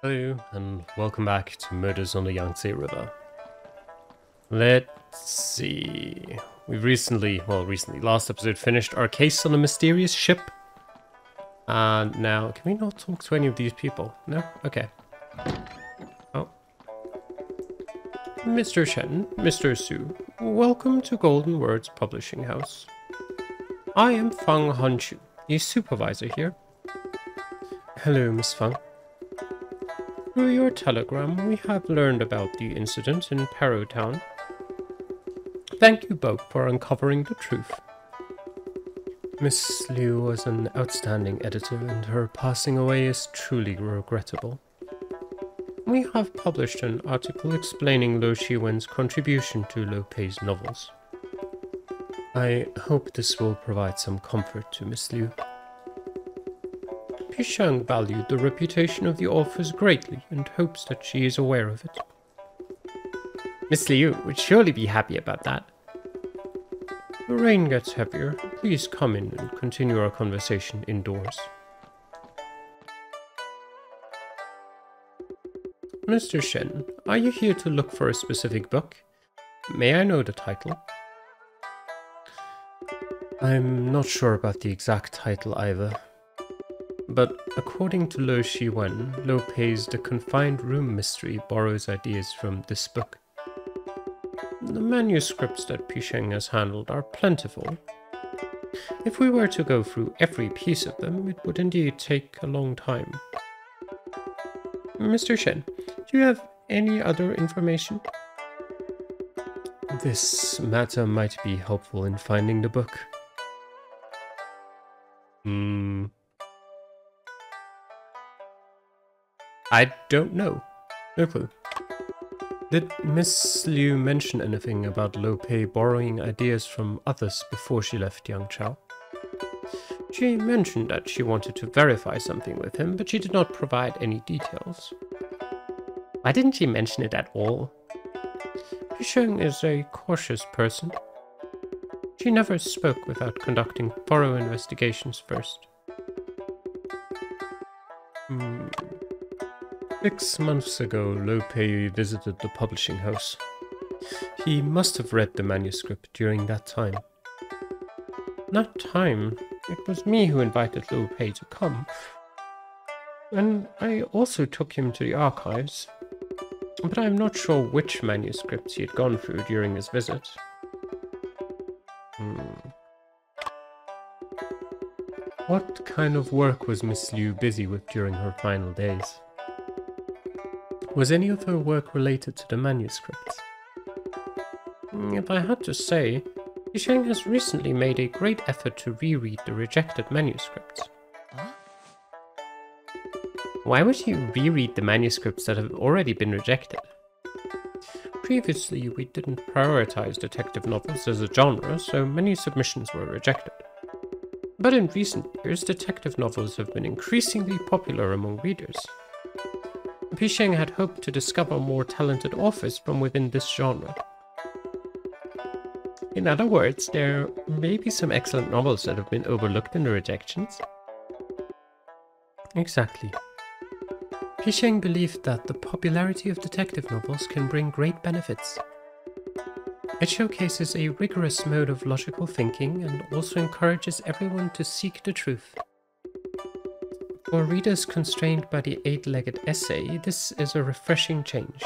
Hello, and welcome back to Murders on the Yangtze River. Let's see. We've recently, last episode finished our case on a mysterious ship. And now, can we not talk to any of these people? No? Okay. Oh. Mr. Shen, Mr. Su, welcome to Golden Words Publishing House. I am Feng Honshu, the supervisor here. Hello, Miss Feng. Through your telegram, we have learned about the incident in Paro Town. Thank you both for uncovering the truth. Miss Liu was an outstanding editor, and her passing away is truly regrettable. We have published an article explaining Lo Shiwen's contribution to Lo Pei's novels. I hope this will provide some comfort to Miss Liu. Pishang valued the reputation of the authors greatly and hopes that she is aware of it. Miss Liu would surely be happy about that. The rain gets heavier. Please come in and continue our conversation indoors. Mr. Shen, are you here to look for a specific book? May I know the title? I'm not sure about the exact title either. But according to Lo Shiwen, Lo Pei's The Confined Room mystery borrows ideas from this book. The manuscripts that Pisheng has handled are plentiful. If we were to go through every piece of them, it would indeed take a long time. Mr. Shen, do you have any other information? This matter might be helpful in finding the book. I don't know. No clue. Did Miss Liu mention anything about Lo Pei borrowing ideas from others before she left Yangchao? She mentioned that she wanted to verify something with him, but she did not provide any details. Why didn't she mention it at all? Pisheng is a cautious person. She never spoke without conducting thorough investigations first. 6 months ago, Lo Pei visited the publishing house. He must have read the manuscript during that time. That time, it was me who invited Lo Pei to come. And I also took him to the archives. But I'm not sure which manuscripts he had gone through during his visit. What kind of work was Miss Liu busy with during her final days? Was any of her work related to the manuscripts? If I had to say, Yisheng has recently made a great effort to reread the rejected manuscripts. Huh? Why would you reread the manuscripts that have already been rejected? Previously, we didn't prioritize detective novels as a genre, so many submissions were rejected. But in recent years, detective novels have been increasingly popular among readers. Pisheng had hoped to discover more talented authors from within this genre. In other words, there may be some excellent novels that have been overlooked in the rejections. Exactly. Pisheng believed that the popularity of detective novels can bring great benefits. It showcases a rigorous mode of logical thinking and also encourages everyone to seek the truth. For readers constrained by the 8-legged essay, this is a refreshing change.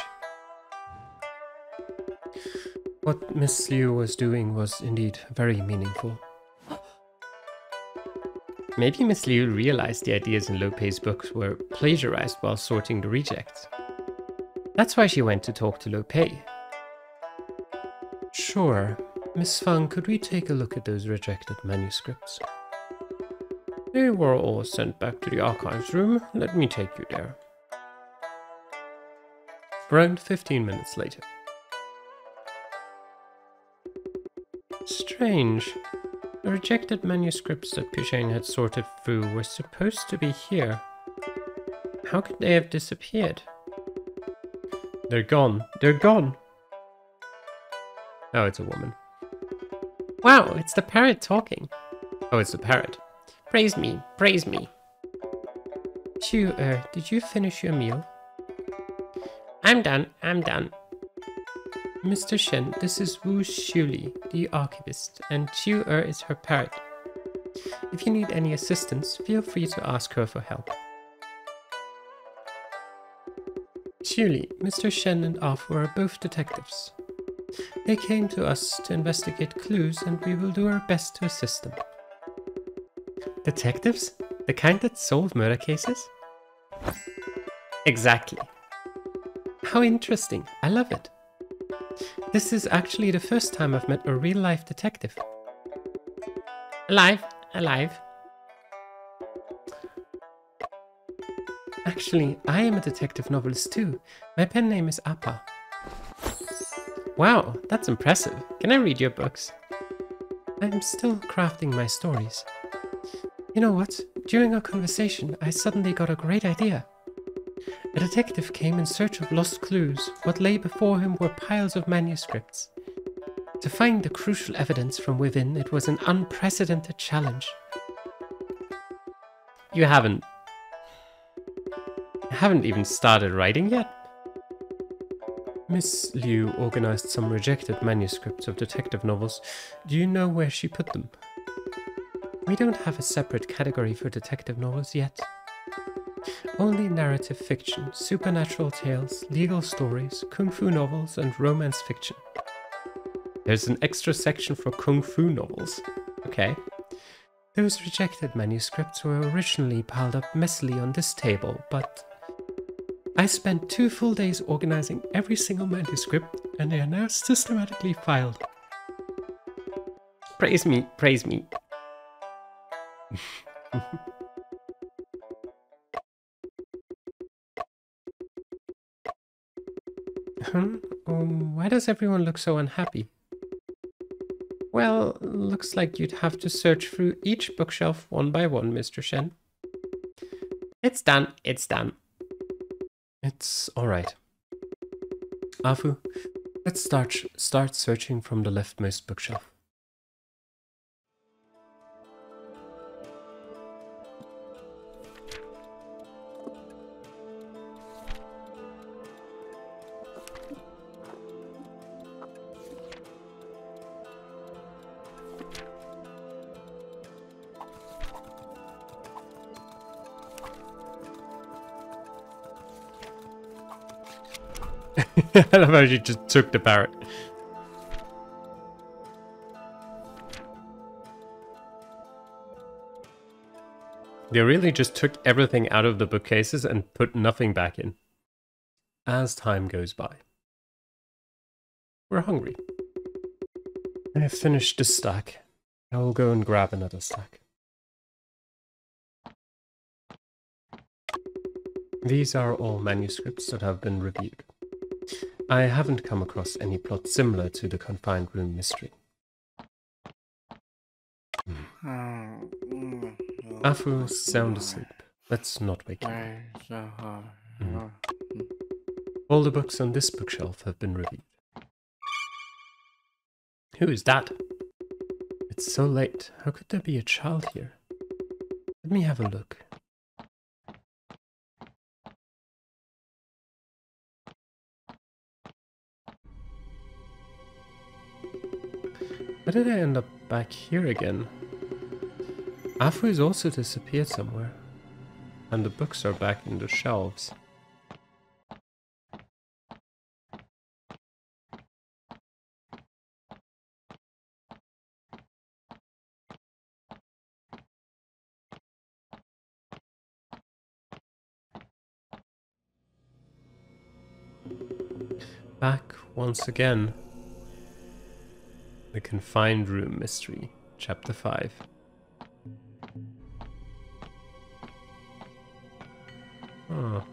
What Miss Liu was doing was indeed very meaningful. Maybe Miss Liu realized the ideas in Lo Pei's books were plagiarized while sorting the rejects. That's why she went to talk to Lo Pei. Sure. Miss Feng, could we take a look at those rejected manuscripts? They were all sent back to the archives room. Let me take you there. Around 15 minutes later. Strange. The rejected manuscripts that Pisheng had sorted through were supposed to be here. How could they have disappeared? They're gone. They're gone! Oh, it's a woman. Wow, it's the parrot talking. Oh, it's the parrot. Praise me, praise me. Chu, did you finish your meal? I'm done, I'm done. Mr. Shen, this is Wu Shuli, the archivist, and Chu is her parrot. If you need any assistance, feel free to ask her for help. Shuli, Mr. Shen and Afu are both detectives. They came to us to investigate clues, and we will do our best to assist them. Detectives? The kind that solve murder cases? Exactly. How interesting. I love it. This is actually the first time I've met a real-life detective. Alive. Actually, I am a detective novelist too. My pen name is Appa. Wow, that's impressive. Can I read your books? I'm still crafting my stories. You know what? During our conversation, I suddenly got a great idea. A detective came in search of lost clues. What lay before him were piles of manuscripts. To find the crucial evidence from within, it was an unprecedented challenge. You haven't even started writing yet? Miss Liu organized some rejected manuscripts of detective novels. Do you know where she put them? We don't have a separate category for detective novels yet. Only narrative fiction, supernatural tales, legal stories, kung fu novels, and romance fiction. There's an extra section for kung fu novels. Okay. Those rejected manuscripts were originally piled up messily on this table, but I spent 2 full days organizing every single manuscript, and they are now systematically filed. Praise me, praise me. Why does everyone look so unhappy? Well, looks like you'd have to search through each bookshelf one by one, Mr. Shen. It's done, it's done. It's alright. Afu, let's start searching from the leftmost bookshelf. I love how you just took the parrot. They really just took everything out of the bookcases and put nothing back in. As time goes by. We're hungry. I have finished this stack. I will go and grab another stack. These are all manuscripts that have been reviewed. I haven't come across any plot similar to the Confined Room mystery. Afu is sound asleep. Let's not wake him up. All the books on this bookshelf have been reviewed. Who is that? It's so late. How could there be a child here? Let me have a look. Why did I end up back here again? Afu has also disappeared somewhere. And the books are back in the shelves. Back once again. The Confined Room Mystery, Chapter 5. Oh.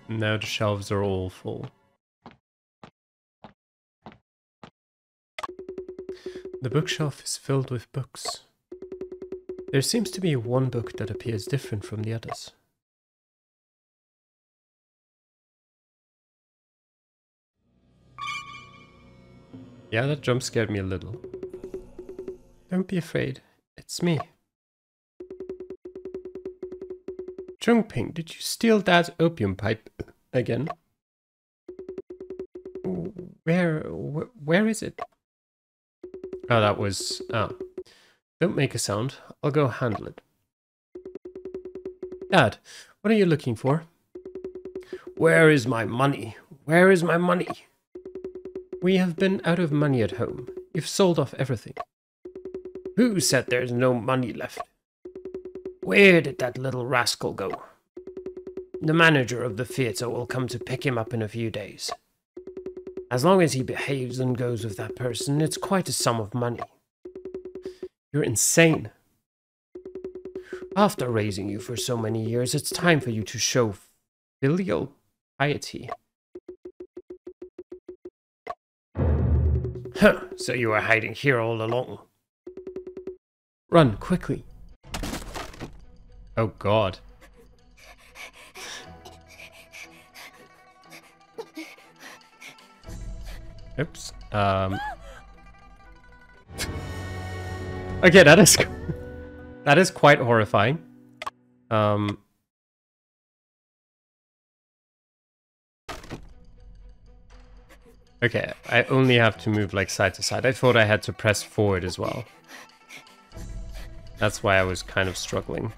Now the shelves are all full. The bookshelf is filled with books. There seems to be one book that appears different from the others. Yeah, that jump scared me a little. Don't be afraid. It's me. Chungping, did you steal Dad's opium pipe again? Where is it? Oh, that was... Oh. Don't make a sound. I'll go handle it. Dad, what are you looking for? Where is my money? Where is my money? We have been out of money at home. You've sold off everything. Who said there's no money left? Where did that little rascal go? The manager of the theatre will come to pick him up in a few days. As long as he behaves and goes with that person, it's quite a sum of money. You're insane. After raising you for so many years, it's time for you to show filial piety. Huh, so you were hiding here all along. Run, quickly. Oh God. Oops. Okay, that is quite horrifying. Okay, I only have to move like side to side. I thought I had to press forward as well. That's why I was kind of struggling.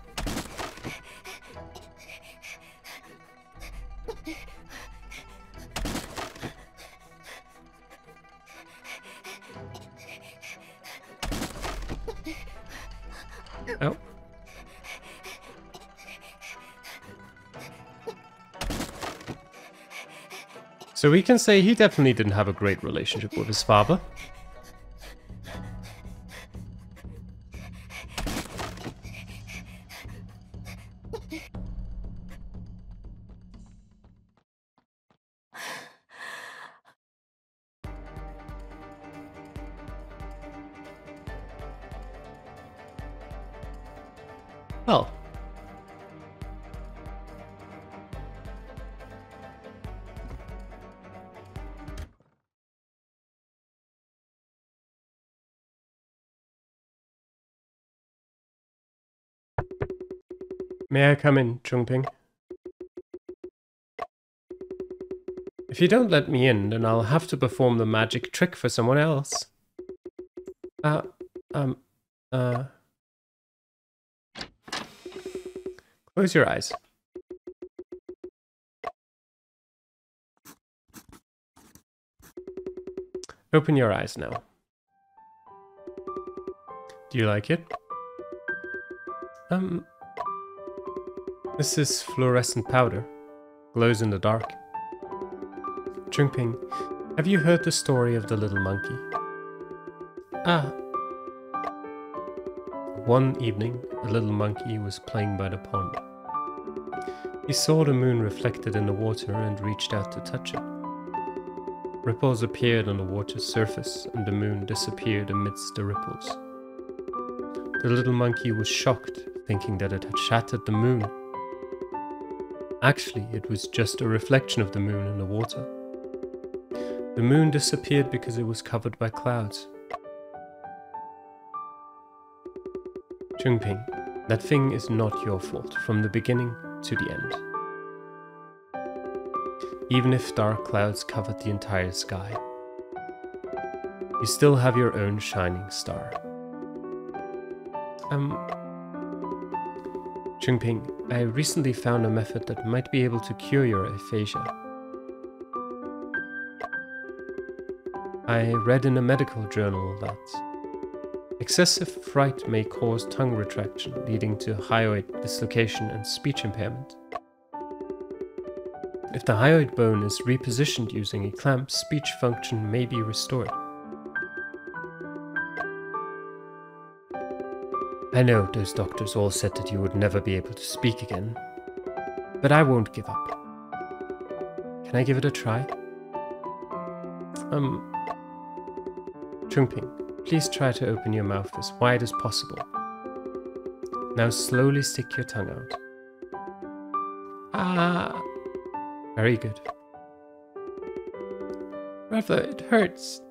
Oh. So we can say he definitely didn't have a great relationship with his father. Well. May I come in, Chungping? If you don't let me in, then I'll have to perform the magic trick for someone else. Close your eyes. Open your eyes now. Do you like it? This is fluorescent powder. Glows in the dark. Chungping, have you heard the story of the little monkey? One evening, a little monkey was playing by the pond. He saw the moon reflected in the water and reached out to touch it. Ripples appeared on the water's surface and the moon disappeared amidst the ripples. The little monkey was shocked, thinking that it had shattered the moon. Actually, it was just a reflection of the moon in the water. The moon disappeared because it was covered by clouds. Chungping, that thing is not your fault from the beginning to the end. Even if dark clouds covered the entire sky, you still have your own shining star. Chungping, I recently found a method that might be able to cure your aphasia. I read in a medical journal that excessive fright may cause tongue retraction, leading to hyoid dislocation and speech impairment. If the hyoid bone is repositioned using a clamp, speech function may be restored. I know those doctors all said that you would never be able to speak again, but I won't give up. Can I give it a try? Chungping, please try to open your mouth as wide as possible. Now slowly stick your tongue out. Very good. Rather, it hurts.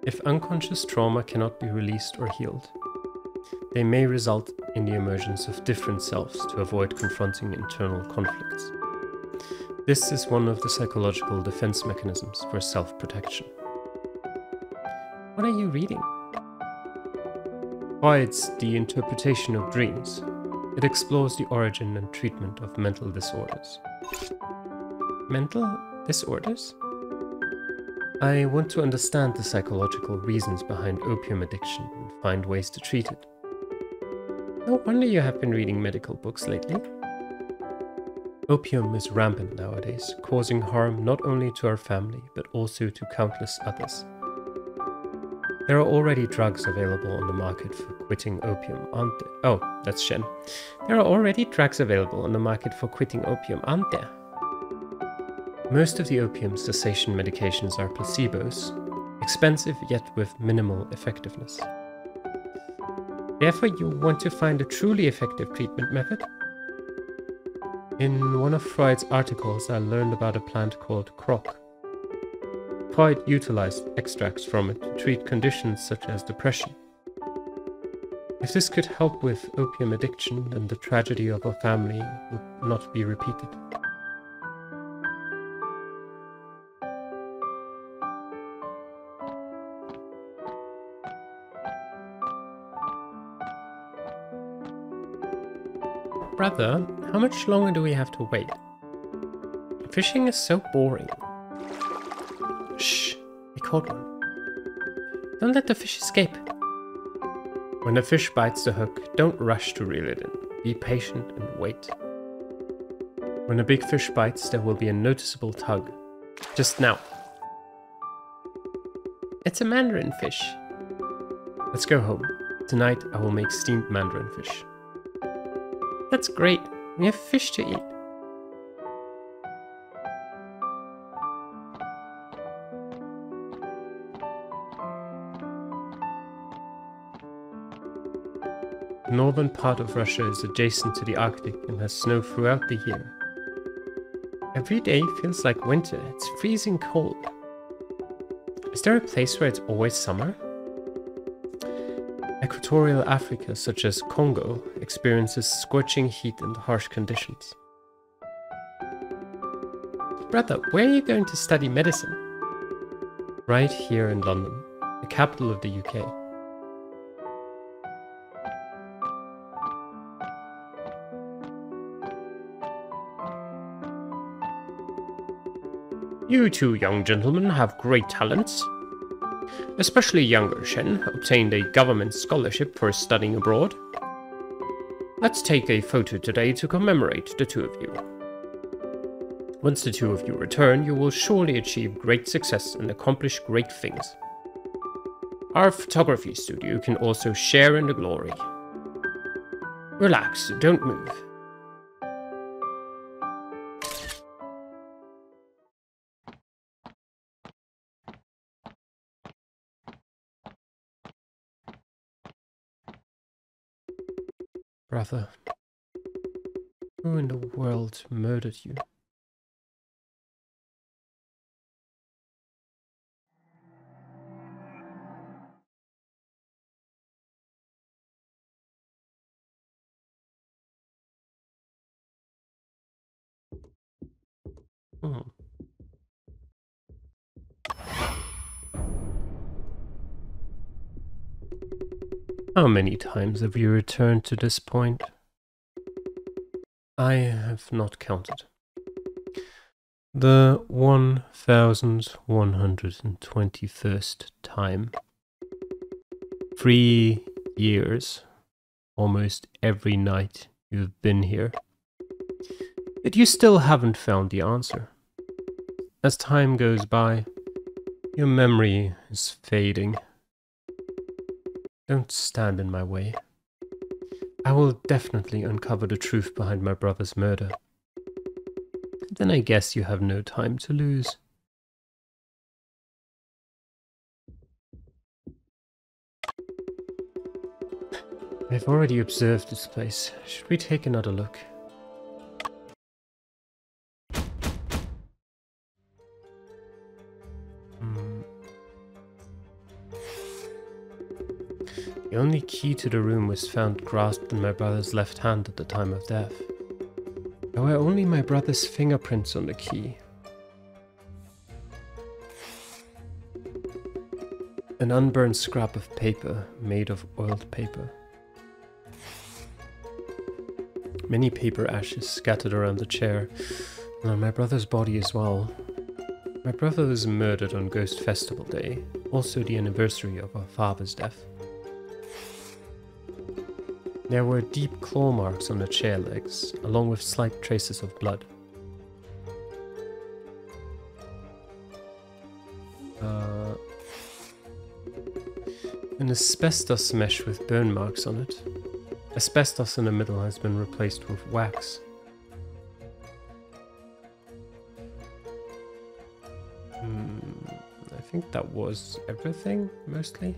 If unconscious trauma cannot be released or healed, they may result in the emergence of different selves to avoid confronting internal conflicts. This is one of the psychological defense mechanisms for self-protection. What are you reading? Freud's The Interpretation of Dreams. It explores the origin and treatment of mental disorders. Mental disorders? I want to understand the psychological reasons behind opium addiction and find ways to treat it. No wonder you have been reading medical books lately. Opium is rampant nowadays, causing harm not only to our family, but also to countless others. There are already drugs available on the market for quitting opium, aren't there? Oh, that's Shen. There are already drugs available on the market for quitting opium, aren't there? Most of the opium cessation medications are placebos, expensive yet with minimal effectiveness. Therefore, you want to find a truly effective treatment method? In one of Freud's articles, I learned about a plant called croc. Freud utilized extracts from it to treat conditions such as depression. If this could help with opium addiction, then the tragedy of our family would not be repeated. Brother, how much longer do we have to wait? Fishing is so boring. Shh, we caught one. Don't let the fish escape. When the fish bites the hook, don't rush to reel it in. Be patient and wait. When a big fish bites, there will be a noticeable tug. Just now. It's a mandarin fish. Let's go home. Tonight I will make steamed mandarin fish. That's great. We have fish to eat. The northern part of Russia is adjacent to the Arctic and has snow throughout the year. Every day feels like winter. It's freezing cold. Is there a place where it's always summer? Equatorial Africa, such as Congo, experiences scorching heat and harsh conditions. Brother, where are you going to study medicine? Right here in London, the capital of the UK. You two young gentlemen have great talents. Especially younger Shen obtained a government scholarship for studying abroad. Let's take a photo today to commemorate the two of you. Once the two of you return, you will surely achieve great success and accomplish great things. Our photography studio can also share in the glory. Relax, don't move. Brother, who in the world murdered you? How many times have you returned to this point? I have not counted. The 1121st time. 3 years, almost every night you've been here. Yet you still haven't found the answer. As time goes by, your memory is fading. Don't stand in my way. I will definitely uncover the truth behind my brother's murder. Then I guess you have no time to lose. I've already observed this place. Should we take another look? The only key to the room was found grasped in my brother's left hand at the time of death. There were only my brother's fingerprints on the key. An unburned scrap of paper made of oiled paper. Many paper ashes scattered around the chair, and on my brother's body as well. My brother was murdered on Ghost Festival Day, also the anniversary of our father's death. There were deep claw marks on the chair legs, along with slight traces of blood. An asbestos mesh with burn marks on it. Asbestos in the middle has been replaced with wax. I think that was everything, mostly.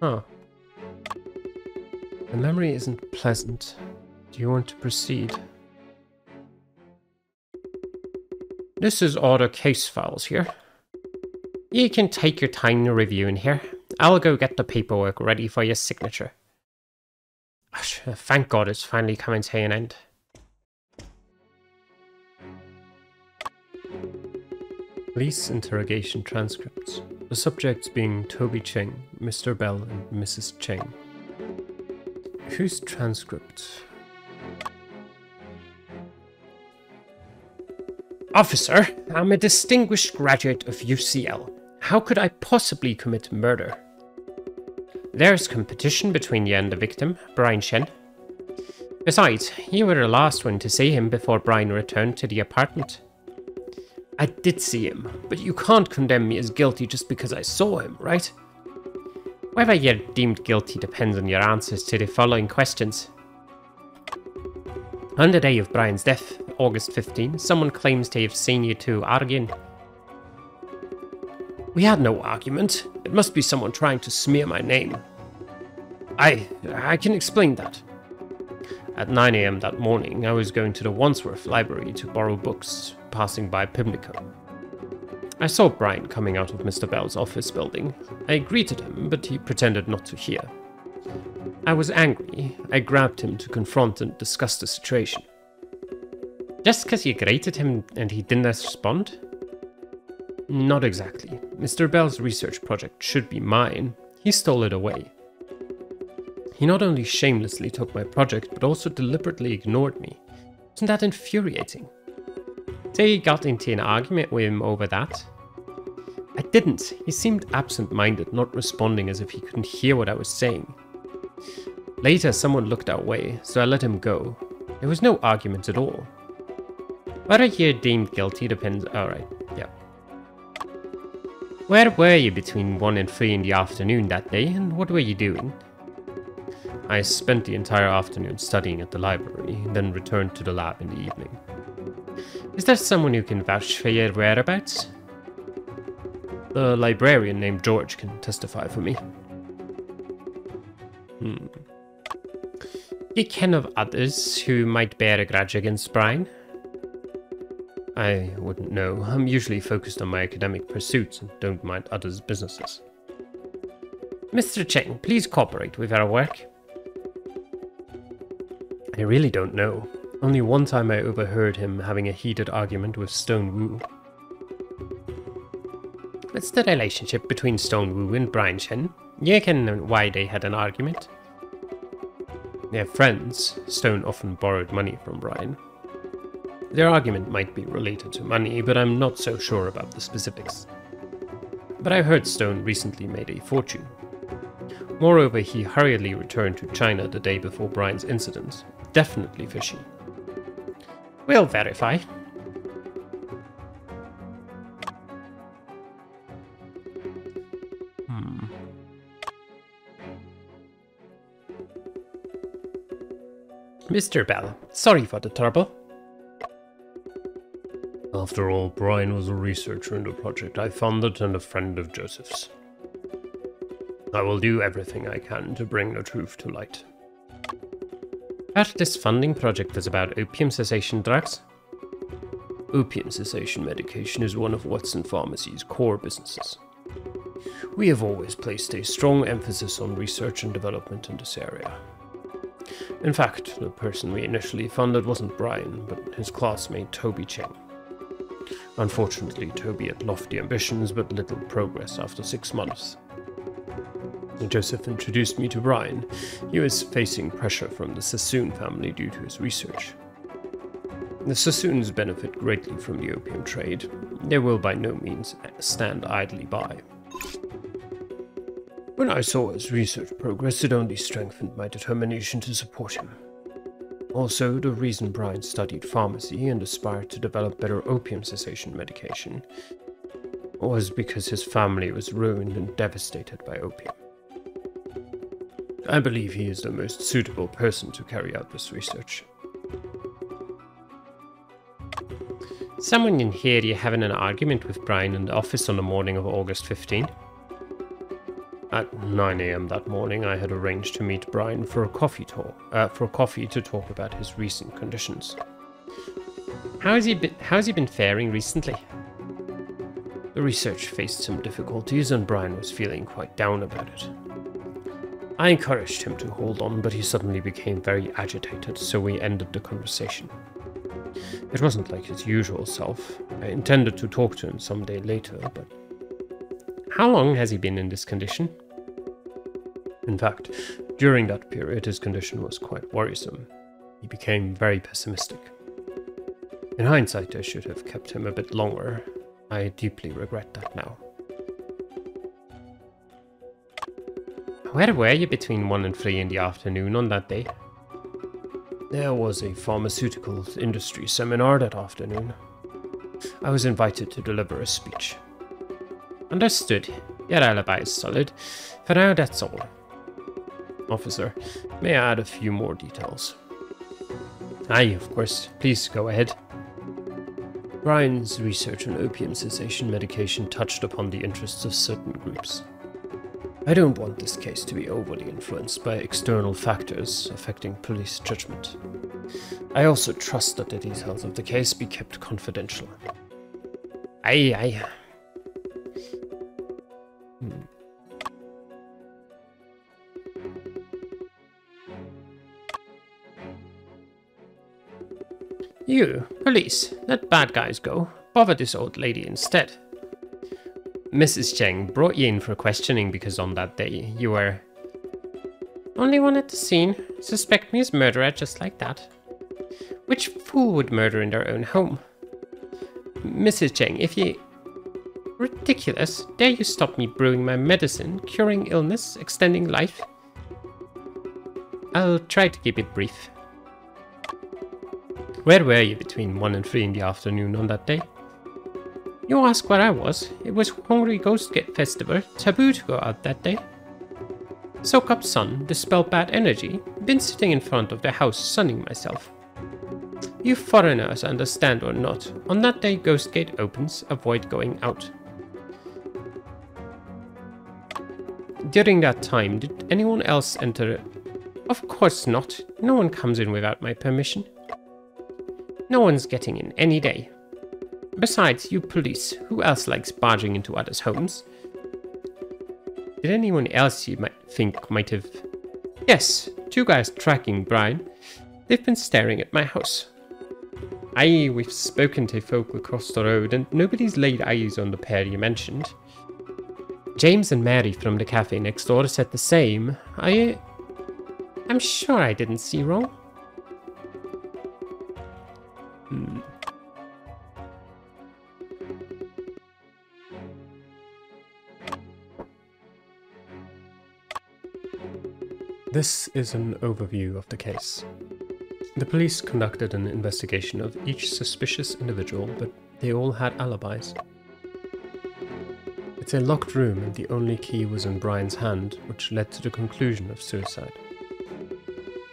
Huh. The memory isn't pleasant. Do you want to proceed? This is all the case files here. You can take your time reviewing here. I'll go get the paperwork ready for your signature. Thank God it's finally coming to an end. Police interrogation transcripts. The subjects being Toby Cheng, Mr. Bell, and Mrs. Cheng. Whose transcript? Officer, I'm a distinguished graduate of UCL. How could I possibly commit murder? There's competition between you and the victim, Brian Shen. Besides, you were the last one to see him before Brian returned to the apartment. I did see him, but you can't condemn me as guilty just because I saw him, right? Whether you're deemed guilty depends on your answers to the following questions. On the day of Brian's death, August 15, someone claims to have seen you two arguing. We had no argument. It must be someone trying to smear my name. I can explain that. At 9 AM that morning, I was going to the Wandsworth Library to borrow books, passing by Pimlico. I saw Brian coming out of Mr. Bell's office building. I greeted him, but he pretended not to hear. I was angry. I grabbed him to confront and discuss the situation. Just because you greeted him and he didn't respond? Not exactly. Mr. Bell's research project should be mine. He stole it away. He not only shamelessly took my project, but also deliberately ignored me. Isn't that infuriating? So you got into an argument with him over that? I didn't. He seemed absent-minded, not responding as if he couldn't hear what I was saying. Later, someone looked our way, so I let him go. There was no argument at all. Whether you're deemed guilty depends... Alright, yeah. Where were you between 1 and 3 in the afternoon that day, and what were you doing? I spent the entire afternoon studying at the library, then returned to the lab in the evening. Is there someone who can vouch for your whereabouts? The librarian named George can testify for me. You ken of others who might bear a grudge against Brian? I wouldn't know. I'm usually focused on my academic pursuits and don't mind others' businesses. Mr. Cheng, please cooperate with our work. I really don't know. Only one time I overheard him having a heated argument with Stone Wu. What's the relationship between Stone Wu and Brian Shen? You can know why they had an argument. They're friends. Stone often borrowed money from Brian. Their argument might be related to money, but I'm not so sure about the specifics. But I heard Stone recently made a fortune. Moreover, he hurriedly returned to China the day before Brian's incident. Definitely fishy. We'll verify. Mr. Bell, sorry for the trouble. After all, Brian was a researcher in the project I funded and a friend of Joseph's. I will do everything I can to bring the truth to light. Heard this funding project was about opium cessation drugs? Opium cessation medication is one of Watson Pharmacy's core businesses. We have always placed a strong emphasis on research and development in this area. In fact, the person we initially funded wasn't Brian, but his classmate Toby Cheng. Unfortunately, Toby had lofty ambitions but little progress after 6 months. When Joseph introduced me to Brian, he was facing pressure from the Sassoon family due to his research. The Sassoons benefit greatly from the opium trade. They will by no means stand idly by. When I saw his research progress, it only strengthened my determination to support him. Also, the reason Brian studied pharmacy and aspired to develop better opium cessation medication was because his family was ruined and devastated by opium. I believe he is the most suitable person to carry out this research. Someone can hear you having an argument with Brian in the office on the morning of August 15. At 9 AM that morning, I had arranged to meet Brian for a coffee to talk about his recent conditions. How's he been faring recently? The research faced some difficulties and Brian was feeling quite down about it. I encouraged him to hold on, but he suddenly became very agitated, so we ended the conversation. It wasn't like his usual self. I intended to talk to him someday later, but... How long has he been in this condition? In fact, during that period his condition was quite worrisome. He became very pessimistic. In hindsight, I should have kept him a bit longer. I deeply regret that now. Where were you between 1 and 3 in the afternoon on that day? There was a pharmaceutical industry seminar that afternoon. I was invited to deliver a speech. Understood. Your alibi is solid. For now, that's all. Officer, may I add a few more details? Aye, of course. Please go ahead. Brian's research on opium cessation medication touched upon the interests of certain groups. I don't want this case to be overly influenced by external factors affecting police judgment. I also trust that the details of the case be kept confidential. Aye. You, police, let bad guys go. Bother this old lady instead. Mrs. Cheng brought you in for questioning because on that day you were... Only one at the scene. Suspect me as murderer just like that. Which fool would murder in their own home? Mrs. Cheng, if you... Ridiculous. Dare you stop me brewing my medicine, curing illness, extending life? I'll try to keep it brief. Where were you between 1 and 3 in the afternoon on that day? You ask where I was. It was Hungry Ghost Festival. Taboo to go out that day. Soak up sun, dispel bad energy. Been sitting in front of the house sunning myself. You foreigners understand or not. On that day Ghost Gate opens. Avoid going out. During that time, did anyone else enter? Of course not. No one comes in without my permission. No one's getting in any day. Besides, you police, who else likes barging into others' homes? Did anyone else you might have... Yes, 2 guys tracking Brian. They've been staring at my house. Aye, we've spoken to folk across the road and nobody's laid eyes on the pair you mentioned. James and Mary from the cafe next door said the same. I'm sure I didn't see wrong. This is an overview of the case. The police conducted an investigation of each suspicious individual, but they all had alibis. It's a locked room and the only key was in Brian's hand, which led to the conclusion of suicide.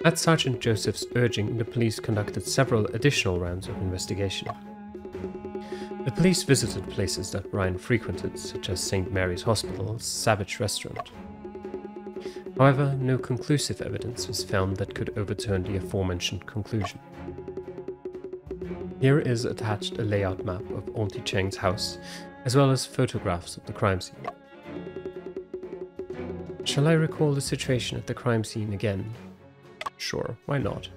At Sergeant Joseph's urging, the police conducted several additional rounds of investigation. The police visited places that Brian frequented, such as St. Mary's Hospital's Savage Restaurant. However, no conclusive evidence was found that could overturn the aforementioned conclusion. Here is attached a layout map of Auntie Cheng's house, as well as photographs of the crime scene. Shall I recall the situation at the crime scene again? Sure, why not?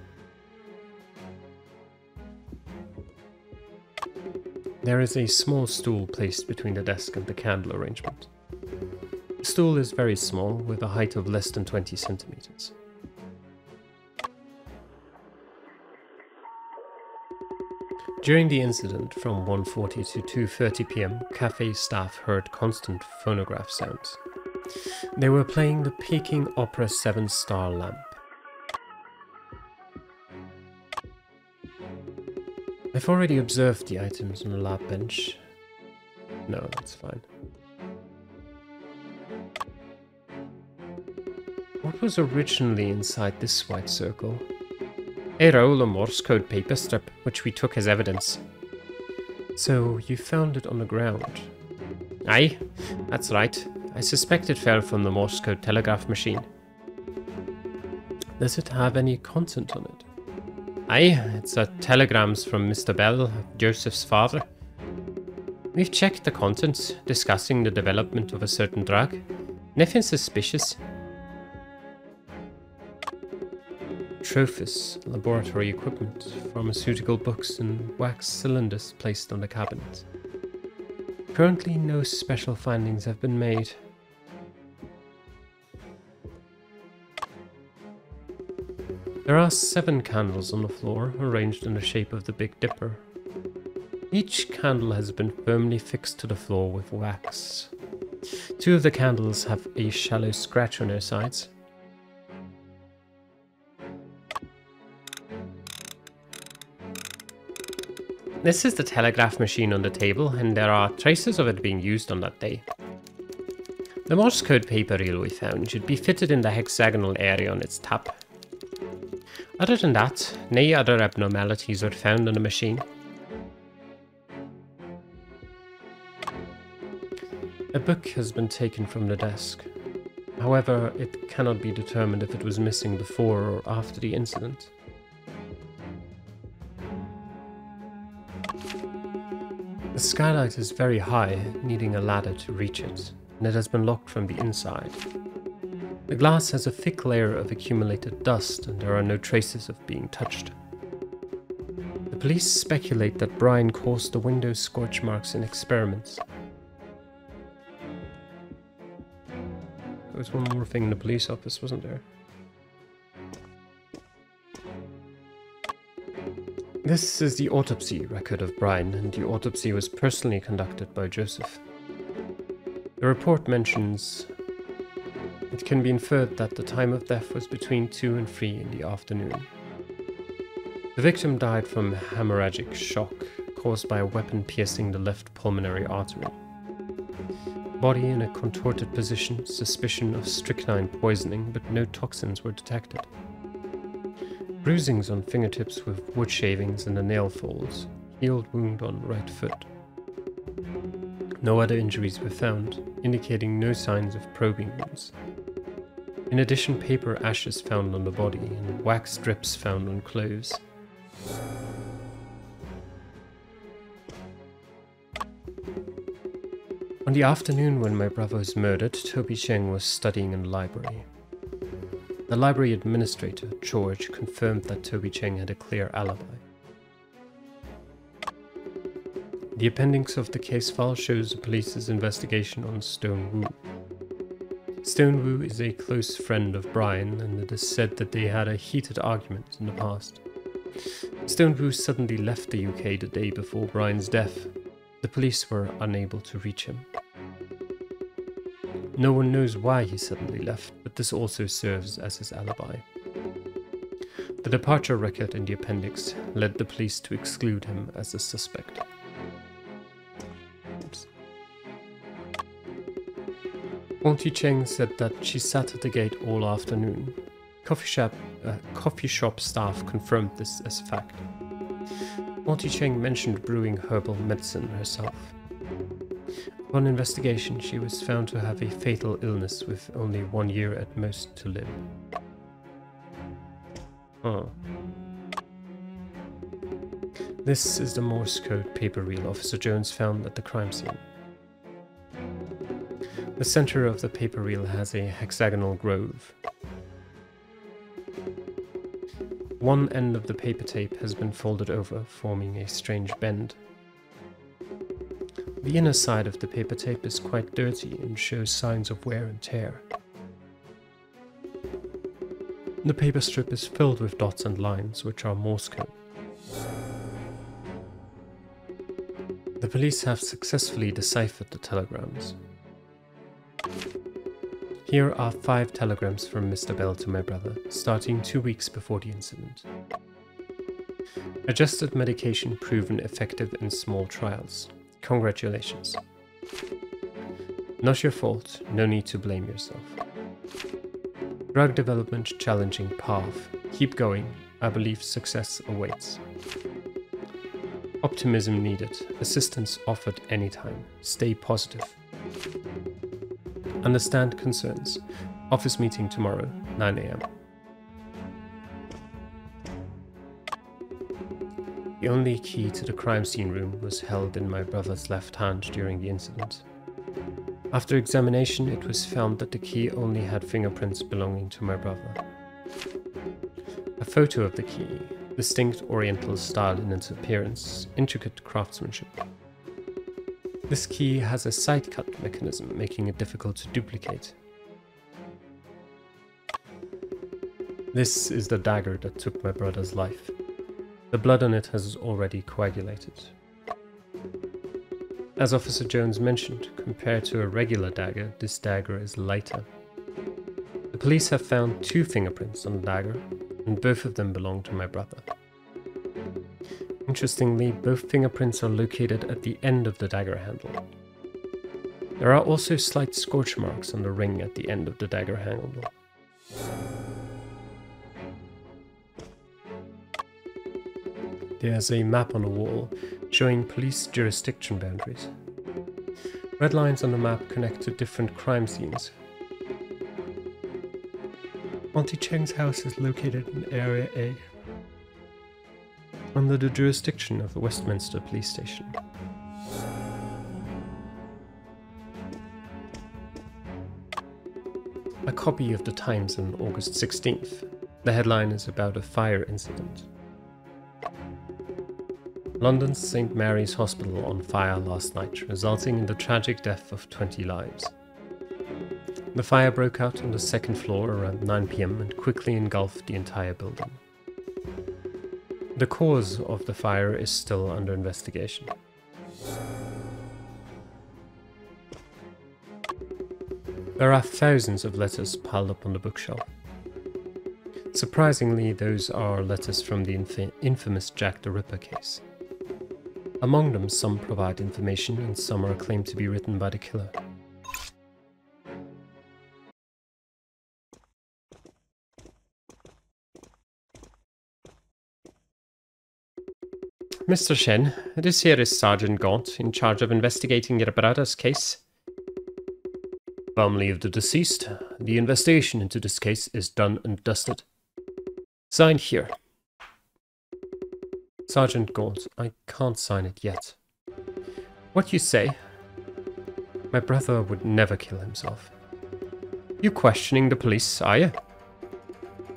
There is a small stool placed between the desk and the candle arrangement. The stool is very small, with a height of less than 20 centimeters. During the incident, from 1:40 to 2:30 p.m., cafe staff heard constant phonograph sounds. They were playing the Peking Opera 7-star lamp. I've already observed the items on the lab bench. No, that's fine. What was originally inside this white circle? A roll of Morse code paper strip, which we took as evidence. So, you found it on the ground? Aye, that's right. I suspect it fell from the Morse code telegraph machine. Does it have any content on it? Aye, it's telegrams from Mr. Bell, Joseph's father. We've checked the contents, discussing the development of a certain drug. Nothing suspicious. Trophies, laboratory equipment, pharmaceutical books, and wax cylinders placed on the cabinet. Currently, no special findings have been made. There are 7 candles on the floor, arranged in the shape of the Big Dipper. Each candle has been firmly fixed to the floor with wax. 2 of the candles have a shallow scratch on their sides. This is the telegraph machine on the table, and there are traces of it being used on that day. The Morse code paper reel we found should be fitted in the hexagonal area on its top. Other than that, no other abnormalities were found on the machine. A book has been taken from the desk. However, it cannot be determined if it was missing before or after the incident. The skylight is very high, needing a ladder to reach it, and it has been locked from the inside. The glass has a thick layer of accumulated dust, and there are no traces of being touched. The police speculate that Brian caused the window scorch marks in experiments. There was one more thing in the police office, wasn't there? This is the autopsy record of Brian, and the autopsy was personally conducted by Joseph. The report mentions it can be inferred that the time of death was between 2 and 3 in the afternoon. The victim died from hemorrhagic shock caused by a weapon piercing the left pulmonary artery. Body in a contorted position, suspicion of strychnine poisoning, but no toxins were detected. Bruisings on fingertips with wood shavings and the nail folds, healed wound on right foot. No other injuries were found, indicating no signs of probing wounds. In addition, paper ashes found on the body and wax strips found on clothes. On the afternoon when my brother was murdered, Toby Cheng was studying in the library. The library administrator, George, confirmed that Toby Cheng had a clear alibi. The appendix of the case file shows the police's investigation on Stone Wu. Stone Wu is a close friend of Brian, and it is said that they had a heated argument in the past. Stone Wu suddenly left the UK the day before Brian's death. The police were unable to reach him. No one knows why he suddenly left, but this also serves as his alibi. The departure record in the appendix led the police to exclude him as a suspect. Oops. Auntie Cheng said that she sat at the gate all afternoon. Coffee shop staff confirmed this as fact. Auntie Cheng mentioned brewing herbal medicine herself. Upon investigation, she was found to have a fatal illness with only 1 year at most to live. Huh. This is the Morse code paper reel Officer Jones found at the crime scene. The center of the paper reel has a hexagonal groove. One end of the paper tape has been folded over, forming a strange bend. The inner side of the paper tape is quite dirty and shows signs of wear and tear. The paper strip is filled with dots and lines, which are Morse code. The police have successfully deciphered the telegrams. Here are 5 telegrams from Mr. Bell to my brother, starting 2 weeks before the incident. Adjusted medication proven effective in small trials. Congratulations. Not your fault, no need to blame yourself. Drug development challenging path. Keep going, I believe success awaits. Optimism needed, assistance offered anytime. Stay positive. Understand concerns. Office meeting tomorrow, 9 AM. The only key to the crime scene room was held in my brother's left hand during the incident. After examination, it was found that the key only had fingerprints belonging to my brother. A photo of the key, distinct oriental style in its appearance, intricate craftsmanship. This key has a side cut mechanism, making it difficult to duplicate. This is the dagger that took my brother's life. The blood on it has already coagulated. As Officer Jones mentioned, compared to a regular dagger, this dagger is lighter. The police have found 2 fingerprints on the dagger, and both of them belong to my brother. Interestingly, both fingerprints are located at the end of the dagger handle. There are also slight scorch marks on the ring at the end of the dagger handle. There's a map on the wall showing police jurisdiction boundaries. Red lines on the map connect to different crime scenes. Auntie Cheng's house is located in Area A, under the jurisdiction of the Westminster Police Station. A copy of the Times on August 16th. The headline is about a fire incident. London's St. Mary's Hospital on fire last night, resulting in the tragic death of 20 lives. The fire broke out on the 2nd floor around 9 PM and quickly engulfed the entire building. The cause of the fire is still under investigation. There are thousands of letters piled up on the bookshelf. Surprisingly, those are letters from the infamous Jack the Ripper case. Among them, some provide information and some are claimed to be written by the killer. Mr. Shen, this here is Sergeant Gaunt, in charge of investigating your brother's case. Family of the deceased, the investigation into this case is done and dusted. Signed here. Sergeant Gaunt, I can't sign it yet. What you say? My brother would never kill himself. You questioning the police, are you?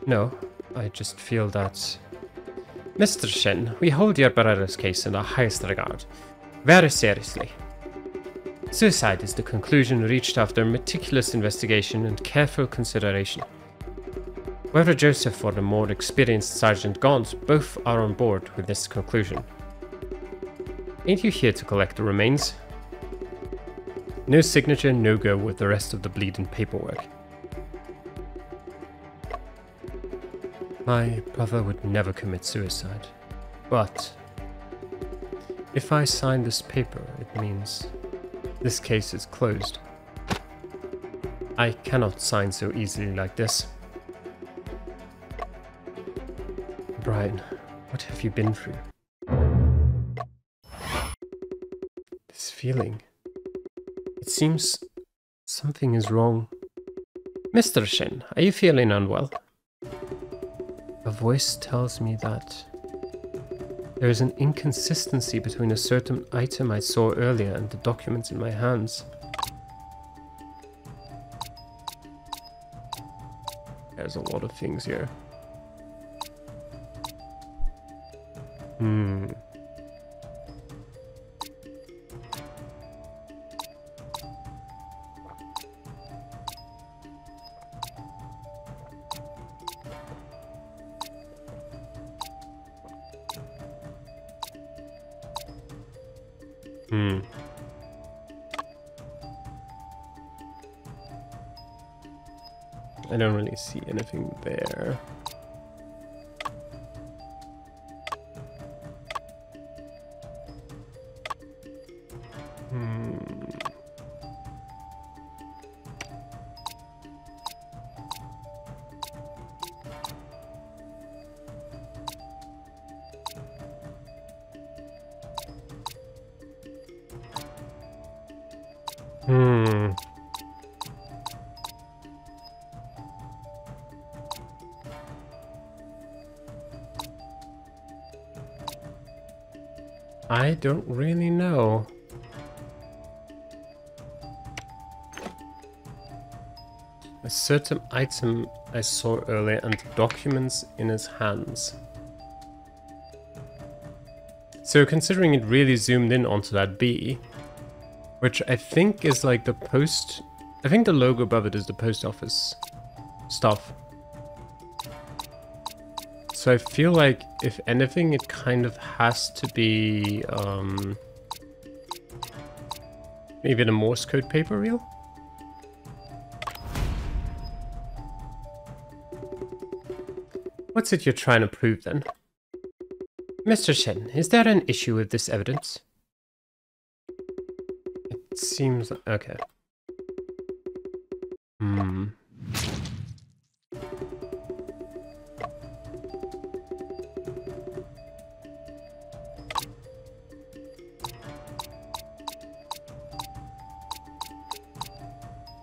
No, I just feel that... Mr. Shen, we hold your brother's case in the highest regard. Very seriously. Suicide is the conclusion reached after meticulous investigation and careful consideration. Whether Joseph or the more experienced Sergeant Gaunt, both are on board with this conclusion. Ain't you here to collect the remains? No signature, no go with the rest of the bleeding paperwork. My brother would never commit suicide, but if I sign this paper, it means this case is closed. I cannot sign so easily like this. Brian, what have you been through? This feeling. It seems something is wrong. Mr. Shen, are you feeling unwell? A voice tells me that There is an inconsistency between a certain item I saw earlier and the documents in my hands. There's a lot of things here. Hmm. I don't really see anything there. I don't really know. A certain item I saw earlier and documents in his hands. So considering it really zoomed in onto that bee, which I think is like the post... I think the logo above it is the post office stuff. So I feel like, if anything, it kind of has to be maybe the Morse code paper reel? What's it you're trying to prove then? Mr. Shen, is there an issue with this evidence? It seems... okay.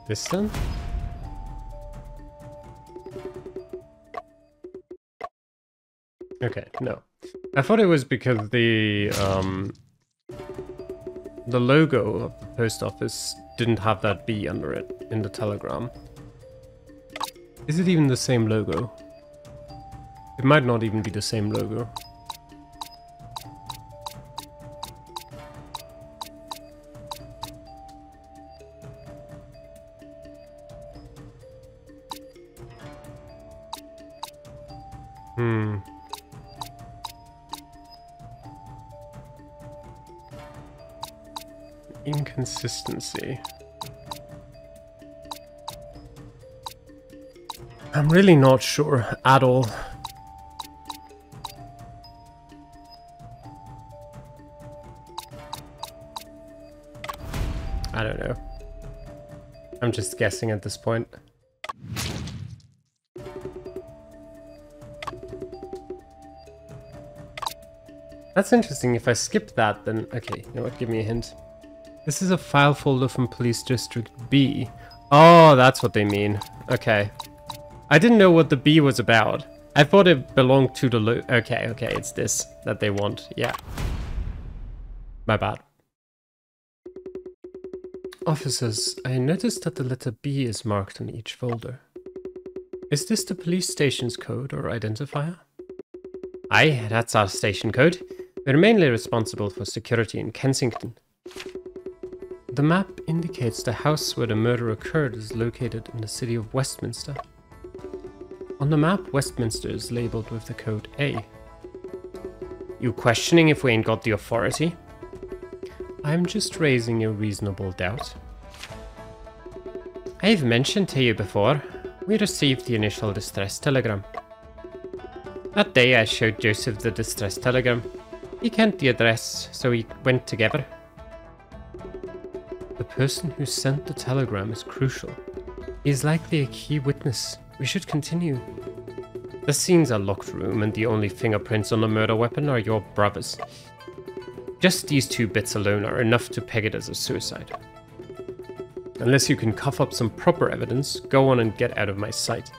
This then? Okay, no. I thought it was because the logo of the post office didn't have that B under it in the telegram. Is it even the same logo? It might not even be the same logo. Inconsistency. I'm really not sure at all. I don't know. I'm just guessing at this point. That's interesting. If I skip that, then... okay, you know what? Give me a hint. This is a file folder from Police District B. Oh, that's what they mean. Okay. I didn't know what the B was about. I thought it belonged to the okay, it's this that they want. Yeah. My bad. Officers, I noticed that the letter B is marked on each folder. Is this the police station's code or identifier? Aye, that's our station code. We're mainly responsible for security in Kensington. The map indicates the house where the murder occurred is located in the city of Westminster. On the map, Westminster is labeled with the code A. You questioning if we ain't got the authority? I'm just raising a reasonable doubt. I've mentioned to you before, we received the initial distress telegram. That day I showed Joseph the distress telegram. He kent the address, so we went together. The person who sent the telegram is crucial. He is likely a key witness. We should continue. The scene's a locked room and the only fingerprints on the murder weapon are your brother's. Just these two bits alone are enough to peg it as a suicide. Unless you can cough up some proper evidence, go on and get out of my sight.